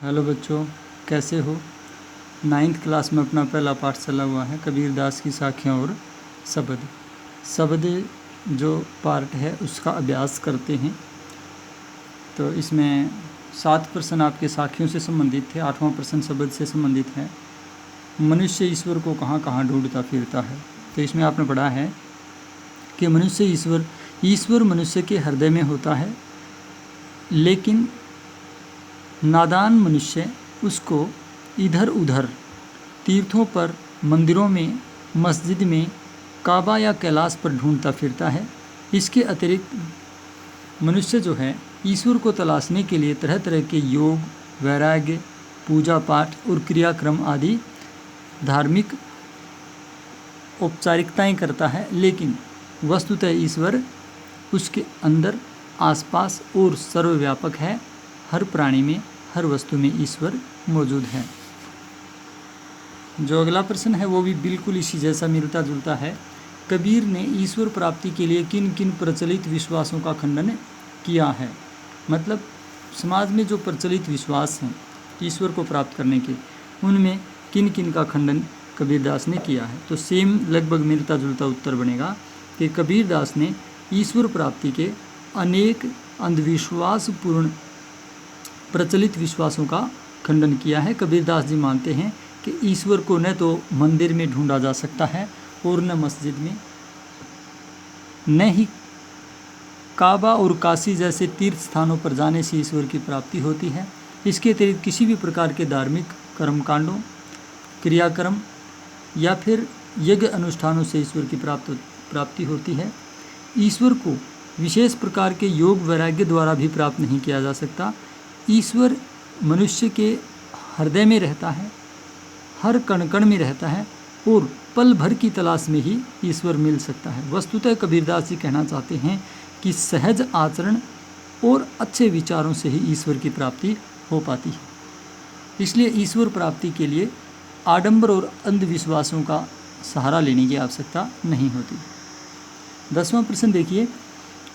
Hello बच्चों, कैसे हो। 9th क्लास में अपना पहला पाठ चला हुआ है कबीरदास की साखियाँ और शब्द। शब्द जो पार्ट है उसका अभ्यास करते हैं। तो इसमें 7 प्रश्न आपके साखियों से संबंधित थे, 8वां प्रश्न शब्द से संबंधित है। मनुष्य ईश्वर को कहाँ कहाँ ढूंढता फिरता है। तो इसमें आपने पढ़ा है कि मनुष्य ईश्वर मनुष्य के हृदय में होता है, लेकिन नादान मनुष्य उसको इधर उधर तीर्थों पर, मंदिरों में, मस्जिद में, काबा या कैलाश पर ढूंढता फिरता है। इसके अतिरिक्त मनुष्य जो है ईश्वर को तलाशने के लिए तरह तरह के योग, वैराग्य, पूजा पाठ और क्रियाक्रम आदि धार्मिक औपचारिकताएं करता है, लेकिन वस्तुतः ईश्वर उसके अंदर, आसपास और सर्वव्यापक है। हर प्राणी में, हर वस्तु में ईश्वर मौजूद है। जो अगला प्रश्न है वो भी बिल्कुल इसी जैसा मिलता जुलता है। कबीर ने ईश्वर प्राप्ति के लिए किन किन प्रचलित विश्वासों का खंडन किया है। मतलब समाज में जो प्रचलित विश्वास हैं ईश्वर को प्राप्त करने के, उनमें किन किन का खंडन कबीरदास ने किया है। तो सेम लगभग मिलता जुलता उत्तर बनेगा कि कबीरदास ने ईश्वर प्राप्ति के अनेक अंधविश्वासपूर्ण प्रचलित विश्वासों का खंडन किया है। कबीरदास जी मानते हैं कि ईश्वर को न तो मंदिर में ढूंढा जा सकता है और न मस्जिद में, न ही काबा और काशी जैसे तीर्थ स्थानों पर जाने से ईश्वर की प्राप्ति होती है। इसके अतिरिक्त किसी भी प्रकार के धार्मिक कर्मकांडों, क्रियाक्रम या फिर यज्ञ अनुष्ठानों से ईश्वर की प्राप्ति होती है। ईश्वर को विशेष प्रकार के योग वैराग्य द्वारा भी प्राप्त नहीं किया जा सकता। ईश्वर मनुष्य के हृदय में रहता है, हर कण कण में रहता है और पल भर की तलाश में ही ईश्वर मिल सकता है। वस्तुतः कबीरदास जी कहना चाहते हैं कि सहज आचरण और अच्छे विचारों से ही ईश्वर की प्राप्ति हो पाती है। इसलिए ईश्वर प्राप्ति के लिए आडंबर और अंधविश्वासों का सहारा लेने की आवश्यकता नहीं होती। 10वां प्रश्न देखिए,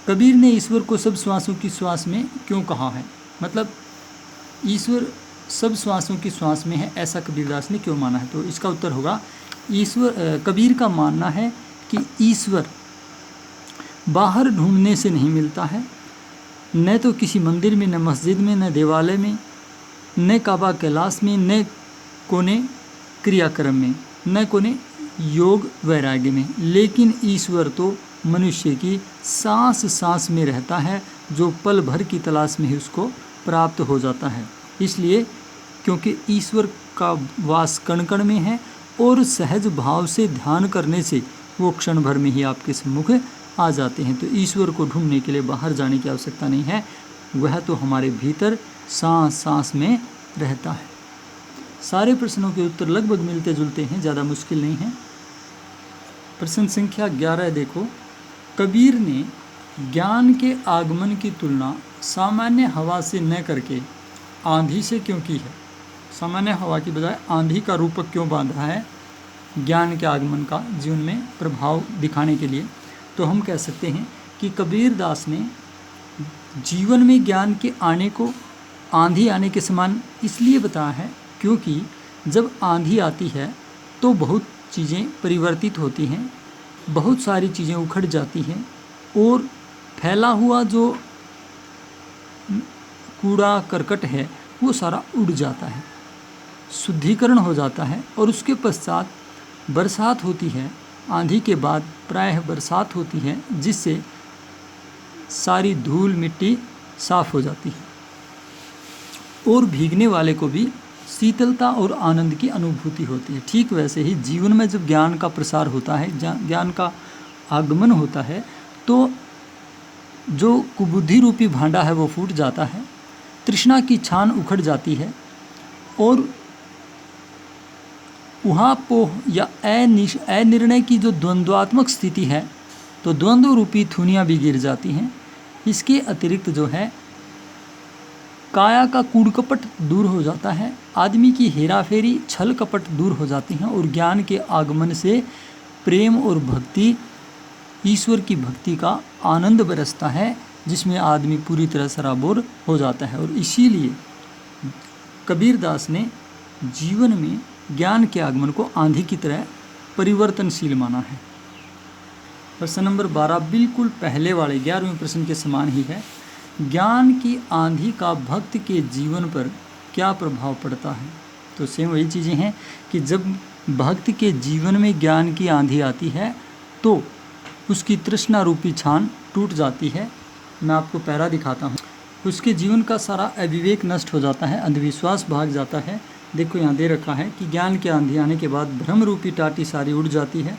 कबीर ने ईश्वर को सब श्वासों की श्वास में क्यों कहा है। मतलब ईश्वर सब श्वासों की श्वास में है, ऐसा कबीरदास ने क्यों माना है। तो इसका उत्तर होगा, कबीर का मानना है कि ईश्वर बाहर ढूंढने से नहीं मिलता है, न तो किसी मंदिर में, न मस्जिद में, न देवालय में, न काबा कैलाश में, न कोने क्रियाक्रम में, न कोने योग वैराग्य में, लेकिन ईश्वर तो मनुष्य की सांस सांस में रहता है, जो पल भर की तलाश में ही उसको प्राप्त हो जाता है। इसलिए क्योंकि ईश्वर का वास कण कण में है और सहज भाव से ध्यान करने से वो क्षण भर में ही आपके सम्मुख आ जाते हैं। तो ईश्वर को ढूंढने के लिए बाहर जाने की आवश्यकता नहीं है, वह तो हमारे भीतर सांस सांस में रहता है। सारे प्रश्नों के उत्तर लगभग मिलते जुलते हैं, ज़्यादा मुश्किल नहीं है। प्रश्न संख्या 11 देखो, कबीर ने ज्ञान के आगमन की तुलना सामान्य हवा से न करके आंधी से क्यों की है। सामान्य हवा की बजाय आंधी का रूपक क्यों बांधा है ज्ञान के आगमन का जीवन में प्रभाव दिखाने के लिए। तो हम कह सकते हैं कि कबीरदास ने जीवन में ज्ञान के आने को आंधी आने के समान इसलिए बताया है क्योंकि जब आंधी आती है तो बहुत चीज़ें परिवर्तित होती हैं, बहुत सारी चीज़ें उखड़ जाती हैं और फैला हुआ जो कूड़ा करकट है वो सारा उड़ जाता है, शुद्धिकरण हो जाता है। और उसके पश्चात बरसात होती है, आंधी के बाद प्रायः बरसात होती है, जिससे सारी धूल मिट्टी साफ हो जाती है और भीगने वाले को भी शीतलता और आनंद की अनुभूति होती है। ठीक वैसे ही जीवन में जब ज्ञान का प्रसार होता है, ज्ञान का आगमन होता है, तो जो कुबुद्धि रूपी भांडा है वो फूट जाता है, तृष्णा की छान उखड़ जाती है और ऊहापोह या अनिर्णय की जो द्वंद्वात्मक स्थिति है, तो द्वंद्व रूपी थुनियाँ भी गिर जाती हैं। इसके अतिरिक्त जो है काया का कूड़ कपट दूर हो जाता है, आदमी की हेराफेरी छल कपट दूर हो जाती हैं और ज्ञान के आगमन से प्रेम और भक्ति, ईश्वर की भक्ति का आनंद बरसता है, जिसमें आदमी पूरी तरह सराबोर हो जाता है। और इसीलिए कबीरदास ने जीवन में ज्ञान के आगमन को आंधी की तरह परिवर्तनशील माना है। प्रश्न नंबर 12 बिल्कुल पहले वाले 11वें प्रश्न के समान ही है। ज्ञान की आंधी का भक्त के जीवन पर क्या प्रभाव पड़ता है? तो सेम वही चीज़ें हैं कि जब भक्त के जीवन में ज्ञान की आंधी आती है तो उसकी तृष्णा रूपी छान टूट जाती है। मैं आपको पैरा दिखाता हूँ। उसके जीवन का सारा अविवेक नष्ट हो जाता है, अंधविश्वास भाग जाता है। देखो यहाँ दे रखा है कि ज्ञान की आंधी आने के बाद भ्रम रूपी टाटी सारी उड़ जाती है,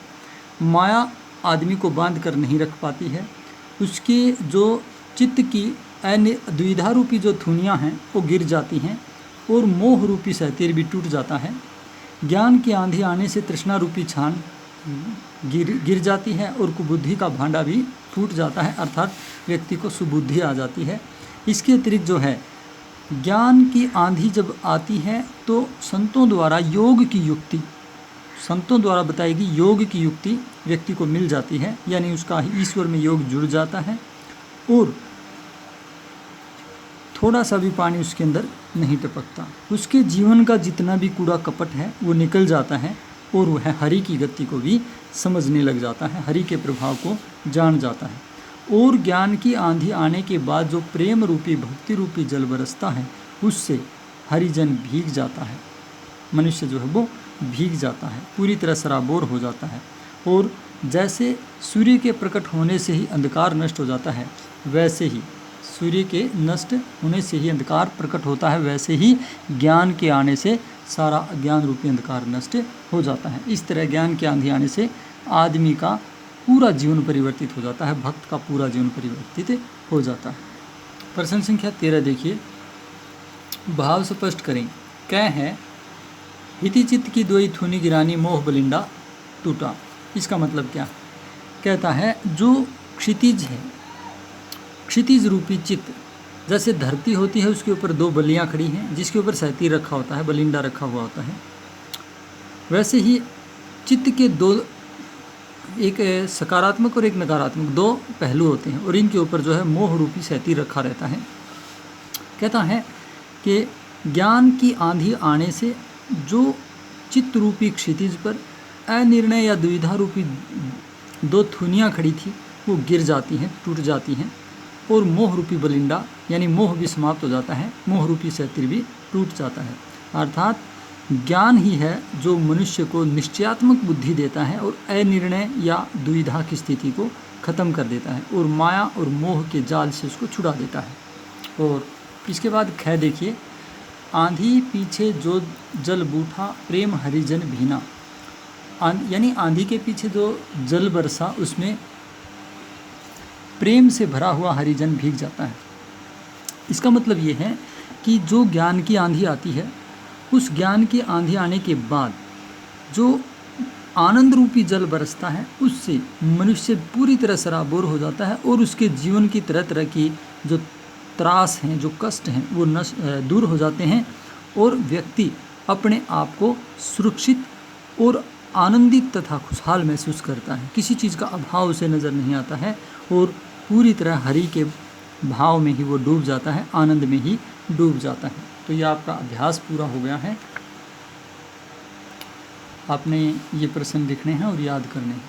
माया आदमी को बांध कर नहीं रख पाती है, उसके जो चित्त की द्विधा रूपी जो थुनियाँ हैं वो गिर जाती हैं और मोह रूपी सहतीर भी टूट जाता है। ज्ञान की आंधी आने से तृष्णा रूपी छान गिर जाती है और कुबुद्धि का भांडा भी फूट जाता है, अर्थात व्यक्ति को सुबुद्धि आ जाती है। इसके अतिरिक्त जो है ज्ञान की आंधी जब आती है तो संतों द्वारा योग की युक्ति, संतों द्वारा बताई गई योग की युक्ति व्यक्ति को मिल जाती है, यानी उसका ईश्वर में योग जुड़ जाता है और थोड़ा सा भी पानी उसके अंदर नहीं टपकता। उसके जीवन का जितना भी कूड़ा कपट है वो निकल जाता है और वह हरि की गति को भी समझने लग जाता है, हरि के प्रभाव को जान जाता है। और ज्ञान की आंधी आने के बाद जो प्रेम रूपी भक्ति रूपी जल बरसता है उससे हरिजन भीग जाता है, मनुष्य जो है वो भीग जाता है, पूरी तरह सराबोर हो जाता है। और जैसे सूर्य के प्रकट होने से ही अंधकार नष्ट हो जाता है, वैसे ही सूर्य के नष्ट होने से ही अंधकार प्रकट होता है, वैसे ही ज्ञान के आने से सारा अज्ञान रूपी अंधकार नष्ट हो जाता है। इस तरह ज्ञान की आंधी आने से आदमी का पूरा जीवन परिवर्तित हो जाता है, भक्त का पूरा जीवन परिवर्तित हो जाता है। प्रश्न संख्या 13 देखिए, भाव स्पष्ट करें। कह है हिति चित्त की दोई थूनी गिरानी मोह बलिंडा टूटा। इसका मतलब क्या? कहता है जो क्षितिज है, क्षितिज रूपी चित्त, जैसे धरती होती है उसके ऊपर दो बलियां खड़ी हैं जिसके ऊपर सहती रखा होता है, बलिंडा रखा हुआ होता है, वैसे ही चित्त के दो, एक सकारात्मक और एक नकारात्मक दो पहलू होते हैं और इनके ऊपर जो है मोह रूपी सहती रखा रहता है। कहता है कि ज्ञान की आंधी आने से जो चित्त रूपी क्षितिज पर अनिर्णय या दुविधा रूपी दो थुनियाँ खड़ी थी वो गिर जाती हैं, टूट जाती हैं और मोह रूपी बलिंडा यानी मोह भी समाप्त हो जाता है, मोह रूपी सहतिर भी टूट जाता है। अर्थात ज्ञान ही है जो मनुष्य को निश्चयात्मक बुद्धि देता है और अनिर्णय या दुविधा की स्थिति को खत्म कर देता है और माया और मोह के जाल से उसको छुड़ा देता है। और इसके बाद ख देखिए, आंधी पीछे जो जल बूठा प्रेम हरिजन भीना, यानी आंधी के पीछे जो जल बरसा उसमें प्रेम से भरा हुआ हरिजन भीग जाता है। इसका मतलब ये है कि जो ज्ञान की आंधी आती है, उस ज्ञान की आंधी आने के बाद जो आनंद रूपी जल बरसता है उससे मनुष्य पूरी तरह सराबोर हो जाता है और उसके जीवन की तरह तरह की जो त्रास हैं, जो कष्ट हैं वो दूर हो जाते हैं और व्यक्ति अपने आप को सुरक्षित और आनंदित तथा खुशहाल महसूस करता है। किसी चीज़ का अभाव उसे नज़र नहीं आता है और पूरी तरह हरि के भाव में ही वो डूब जाता है, आनंद में ही डूब जाता है। तो ये आपका अभ्यास पूरा हो गया है। आपने ये प्रश्न लिखने हैं और याद करने हैं।